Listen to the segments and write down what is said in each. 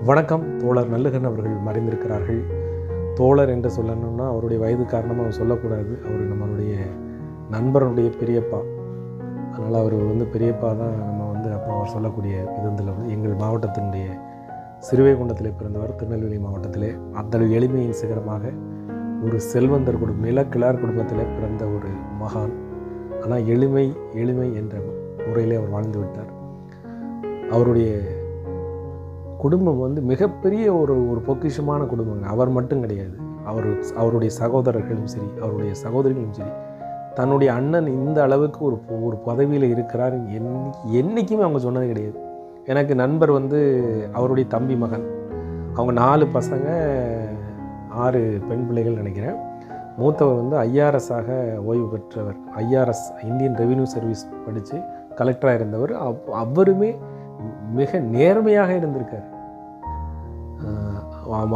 வணக்கம். தோழர் நல்லகன் அவர்கள் மறைந்திருக்கிறார்கள். தோழர் என்று சொல்லணும்னா அவருடைய வயது காரணமாக சொல்லக்கூடாது. அவர் நம்மளுடைய நண்பருடைய பெரியப்பா. அதனால் அவர் பெரியப்பா தான் நம்ம அப்போ அவர் சொல்லக்கூடிய விதத்தில் எங்கள் மாவட்டத்தினுடைய சிறுவைகுண்டத்தில் பிறந்தவர். திருநெல்வேலி மாவட்டத்திலே அந்த எளிமையின் சிகரமாக ஒரு செல்வந்தர் குடும்பம், நிலக்கிழார் குடும்பத்தில் பிறந்த ஒரு மகான். ஆனால் எளிமை என்ற முறையிலே அவர் வாழ்ந்து விட்டார். அவருடைய குடும்பம் மிகப்பெரிய ஒரு பொக்கிஷமான குடும்பங்க. அவர் மட்டும் கிடையாது, அவருடைய சகோதரர்களும் சரி, அவருடைய சகோதரிகளும் சரி, தன்னுடைய அண்ணன் இந்த அளவுக்கு ஒரு பதவியில் இருக்கிறார் என்றைக்குமே அவங்க சொன்னது கிடையாது. எனக்கு நண்பர் அவருடைய தம்பி மகன். அவங்க 4 பசங்க 6 பெண் பிள்ளைகள் நினைக்கிறேன். மூத்தவர் ஐஆர்எஸ்ஸாக ஓய்வு பெற்றவர். ஐஆர்எஸ் இந்தியன் ரெவென்யூ சர்வீஸ் படித்து கலெக்டராக இருந்தவர். அவருமே மிக நேர்மையாக இருந்திருக்கார்.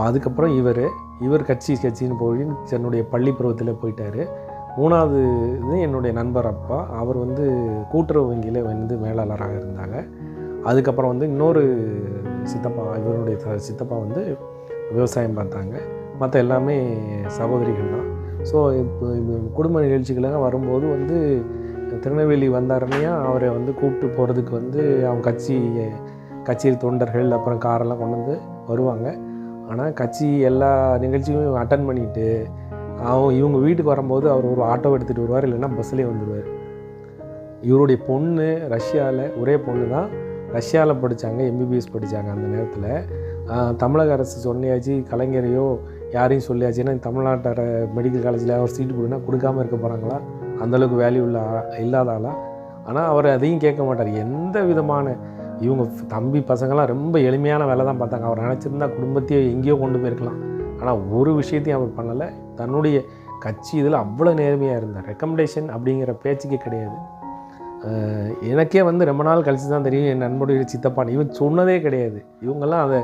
அதுக்கப்புறம் இவர் கட்சின்னு போய் தன்னுடைய பள்ளி பருவத்தில் போயிட்டார். 3வது இது என்னுடைய நண்பர் அப்பா. அவர் கூட்டுறவு வங்கியில் மேலாளராக இருந்தாங்க. அதுக்கப்புறம் இன்னொரு சித்தப்பா, இவருடைய சித்தப்பா விவசாயம் பார்த்தாங்க. மற்ற எல்லாமே சகோதரிகள் தான். ஸோ இப்போ குடும்ப நிகழ்ச்சிகளாக வரும்போது திருநெல்வேலி வந்தாருன்னா அவரை கூப்பிட்டு போகிறதுக்கு அவங்க கட்சியில் தொண்டர்கள் அப்புறம் காரெல்லாம் கொண்டு வருவாங்க. ஆனால் கட்சி எல்லா நிகழ்ச்சியும் அட்டன் பண்ணிவிட்டு இவங்க வீட்டுக்கு வரும்போது அவர் ஒரு ஆட்டோ எடுத்துகிட்டு வருவார், இல்லைன்னா பஸ்ஸிலே வந்துடுவார். இவருடைய பொண்ணு ரஷ்யாவில், ஒரே பொண்ணு தான், ரஷ்யாவில் படித்தாங்க, எம்பிபிஎஸ் படித்தாங்க. அந்த நேரத்தில் தமிழக அரசு சொன்னியாச்சு, கலைஞரையோ யாரையும் சொல்லியாச்சு, ஏன்னா தமிழ்நாட்டோட மெடிக்கல் காலேஜில் அவர் சீட்டு கொடுனா கொடுக்காமல் இருக்க போகிறாங்களா, அந்தளவுக்கு வேல்யூ இல்லாத ஆளா. ஆனால் அவர் அதையும் கேட்க மாட்டார். எந்த விதமான இவங்க தம்பி பசங்கள்லாம் ரொம்ப எளிமையான வேலை தான் பார்த்தாங்க. அவர் நினச்சிருந்தா குடும்பத்தையே எங்கேயோ கொண்டு போயிருக்கலாம். ஆனால் ஒரு விஷயத்தையும் அவர் பண்ணலை. தன்னுடைய கட்சி இதில் அவ்வளோ நேர்மையாக இருந்தார். ரெக்கமெண்டேஷன் அப்படிங்கிற பேச்சுக்கே கிடையாது. எனக்கே ரொம்ப நாள் கழித்து தான் தெரியும் என் நண்பருடைய சித்தப்பான். இவன் சொன்னதே கிடையாது. இவங்கெல்லாம் அதை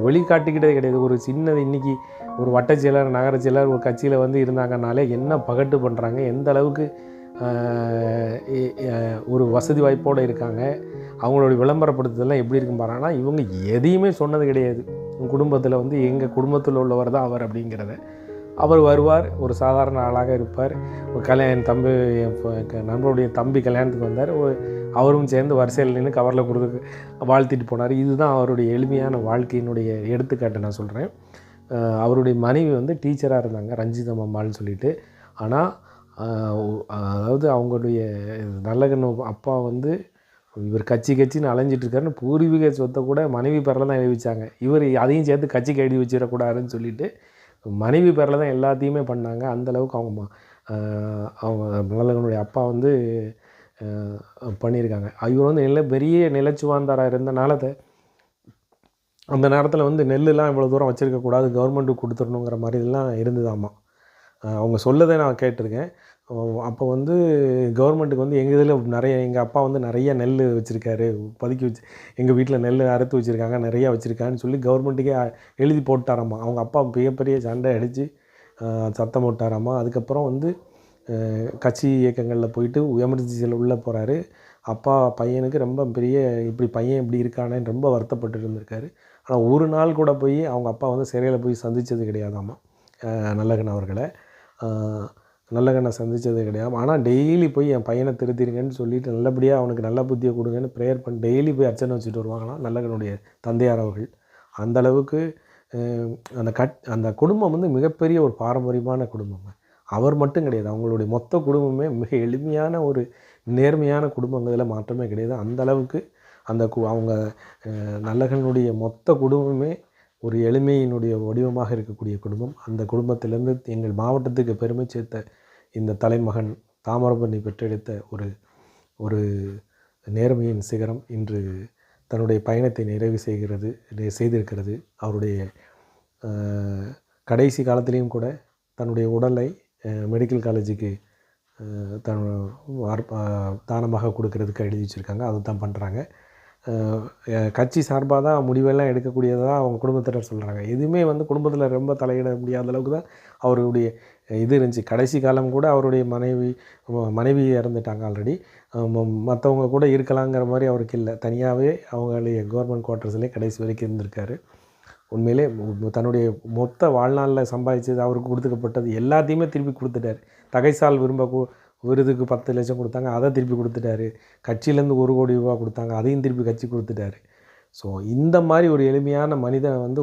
வெளிக்காட்டிக்கிட்டே கிடையாது. ஒரு சின்னது இன்றைக்கி ஒரு வட்டச் செயலர், நகரச் செயலர் ஒரு கட்சியில் இருந்தாங்கனாலே என்ன பகட்டு பண்ணுறாங்க, எந்த அளவுக்கு ஒரு வசதி வாய்ப்போடு இருக்காங்க, அவங்களுடைய விளம்பரப்படுத்துதெல்லாம் எப்படி இருக்குன்னு பாருங்கன்னா, இவங்க எதையுமே சொன்னது கிடையாது. குடும்பத்தில் எங்கள் குடும்பத்தில் உள்ளவர் தான் அவர் அப்படிங்கிறத. அவர் வருவார், ஒரு சாதாரண ஆளாக இருப்பார். ஒரு என் தம்பி, நண்பருடைய தம்பி கல்யாணத்துக்கு வந்தார். அவரும் சேர்ந்து வரிசையில் நின்று கவரில் கொடுத்து வாழ்த்திட்டு போனார். இதுதான் அவருடைய எளிமையான வாழ்க்கையினுடைய எடுத்துக்காட்டு நான் சொல்கிறேன். அவருடைய மனைவி டீச்சராக இருந்தாங்க, ரஞ்சிதம் அம்மாள்னு சொல்லிட்டு. ஆனால் அதாவது அவங்களுடைய நல்லகண்ணு அப்பா இவர் கட்சின்னு அலைஞ்சிட்ருக்காருன்னு பூர்வீக சொத்தை கூட மனைவி பேரில் தான் எழுதி வச்சாங்க. இவர் அதையும் சேர்த்து கட்சிக்கு எழுதி வச்சிடக்கூடாதுன்னு சொல்லிட்டு மனைவி பேரில் தான் எல்லாத்தையுமே பண்ணாங்க. அந்தளவுக்கு அவங்க நல்லகனுடைய அப்பா பண்ணியிருக்காங்க. இவர் பெரிய நிலச்சுவாந்தாராக இருந்தனால அந்த நேரத்தில் நெல்லுலாம் இவ்வளோ தூரம் வச்சுருக்கக்கூடாது, கவர்மெண்ட்டுக்கு கொடுத்துடணுங்கிற மாதிரி இதெல்லாம் இருந்ததாம்மா. அவங்க சொல்லதை நான் கேட்டிருக்கேன். அப்போ கவர்மெண்ட்டுக்கு எங்கள் இதில் எங்கள் அப்பா நிறைய நெல் வச்சுருக்காரு, பதுக்கி வச்சு எங்கள் வீட்டில் நெல் அறுத்து வச்சுருக்காங்க, நிறையா வச்சுருக்கான்னு சொல்லி கவர்மெண்ட்டுக்கே எழுதி போட்டாராம்மா. அவங்க அப்பா மிகப்பெரிய சண்டை அடித்து சத்தம் போட்டாராம்மா. அதுக்கப்புறம் கட்சி இயக்கங்களில் போயிட்டு எமர்ஜென்சியில் உள்ளே போகிறாரு. அப்பா பையனுக்கு ரொம்ப பெரிய பையன் இப்படி இருக்கானேன்னு ரொம்ப வருத்தப்பட்டு இருந்திருக்காரு. ஆனால் ஒரு நாள் கூட போய் அவங்க அப்பா சிறையில் போய் சந்தித்தது கிடையாதாம்மா நல்லகன் அவர்களை. நல்லகண்ணை சந்தித்தது கிடையாது. ஆனால் டெய்லி போய் என் பையனை திருத்திருங்கன்னு சொல்லிவிட்டு நல்லபடியாக அவனுக்கு நல்ல புத்தியை கொடுங்கன்னு ப்ரேயர் பண்ணி டெய்லி போய் அர்ச்சனை வச்சுட்டு வருவாங்களாம் நல்லகனுடைய தந்தையார் அவர்கள். அந்தளவுக்கு அந்த குடும்பம் மிகப்பெரிய ஒரு பாரம்பரியமான குடும்பம். அவர் மட்டும் கிடையாது, அவங்களுடைய மொத்த குடும்பமே மிக எளிமையான ஒரு நேர்மையான குடும்பங்களில் மாற்றமே கிடையாது. அந்தளவுக்கு அவங்க நல்லகனுடைய மொத்த குடும்பமே ஒரு எளிமையினுடைய வடிவமாக இருக்கக்கூடிய குடும்பம். அந்த குடும்பத்திலேருந்து எங்கள் மாவட்டத்துக்கு பெருமை சேர்த்த இந்த தலைமகன் தாமிரபரணி பெற்றெடுத்த ஒரு நேர்மையின் சிகரம் இன்று தன்னுடைய பயணத்தை நிறைவு செய்திருக்கிறது. அவருடைய கடைசி காலத்திலையும் கூட தன்னுடைய உடலை மெடிக்கல் காலேஜுக்கு தானமாக கொடுக்கறதுக்கு எழுதி வச்சுருக்காங்க. அதை தான் பண்ணுறாங்க. கட்சி சார்பாக தான் முடிவெல்லாம் எடுக்கக்கூடியதாக அவங்க குடும்பத்தினர் சொல்கிறாங்க. எதுவுமே குடும்பத்தில் ரொம்ப தலையிட முடியாத அளவுக்கு தான் அவருடைய இது இருந்துச்சு. கடைசி காலம் கூட அவருடைய மனைவி இறந்துட்டாங்க ஆல்ரெடி. மற்றவங்க கூட இருக்கலாங்கிற மாதிரி அவருக்கு இல்லை. தனியாகவே அவங்களுடைய கவர்மெண்ட் குவார்ட்டர்ஸ்லேயே கடைசி வரைக்கும் இருந்திருக்காரு. உண்மையிலே தன்னுடைய மொத்த வாழ்நாளில் சம்பாதிச்சது அவருக்கு கொடுத்துக்கப்பட்டது எல்லாத்தையுமே திருப்பி கொடுத்துட்டார். தகைசால் விருதுக்கு 10 லட்சம் கொடுத்தாங்க, அதை திருப்பி கொடுத்துட்டாரு. கட்சியிலேருந்து 1 கோடி ரூபா கொடுத்தாங்க, அதையும் திருப்பி கட்சி கொடுத்துட்டாரு. ஸோ இந்த மாதிரி ஒரு எளிமையான மனிதனை வந்து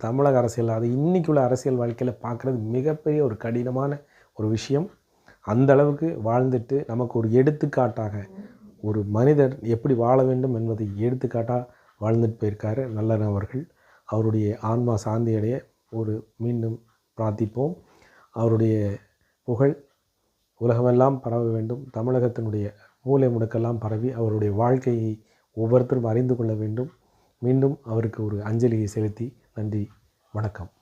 தமிழக அரசியல், அது இன்றைக்கி உள்ள அரசியல் வாழ்க்கையில் பார்க்குறது மிகப்பெரிய ஒரு கடினமான ஒரு விஷயம். அந்த அளவுக்கு வாழ்ந்துட்டு நமக்கு ஒரு எடுத்துக்காட்டாக ஒரு மனிதர் எப்படி வாழ வேண்டும் என்பதை எடுத்துக்காட்டாக வாழ்ந்துட்டு போயிருக்காரு நல்லன் அவர்கள். அவருடைய ஆன்மா சாந்தி அடைய மீண்டும் பிரார்த்திப்போம். அவருடைய புகழ் உலகமெல்லாம் பரவ வேண்டும். தமிழகத்தினுடைய மூலை முடுக்கெல்லாம் பரவி அவருடைய வாழ்க்கையை ஒவ்வொருத்தரும் அறிந்து கொள்ள வேண்டும். மீண்டும் அவருக்கு ஒரு அஞ்சலியை செலுத்தி நன்றி, வணக்கம்.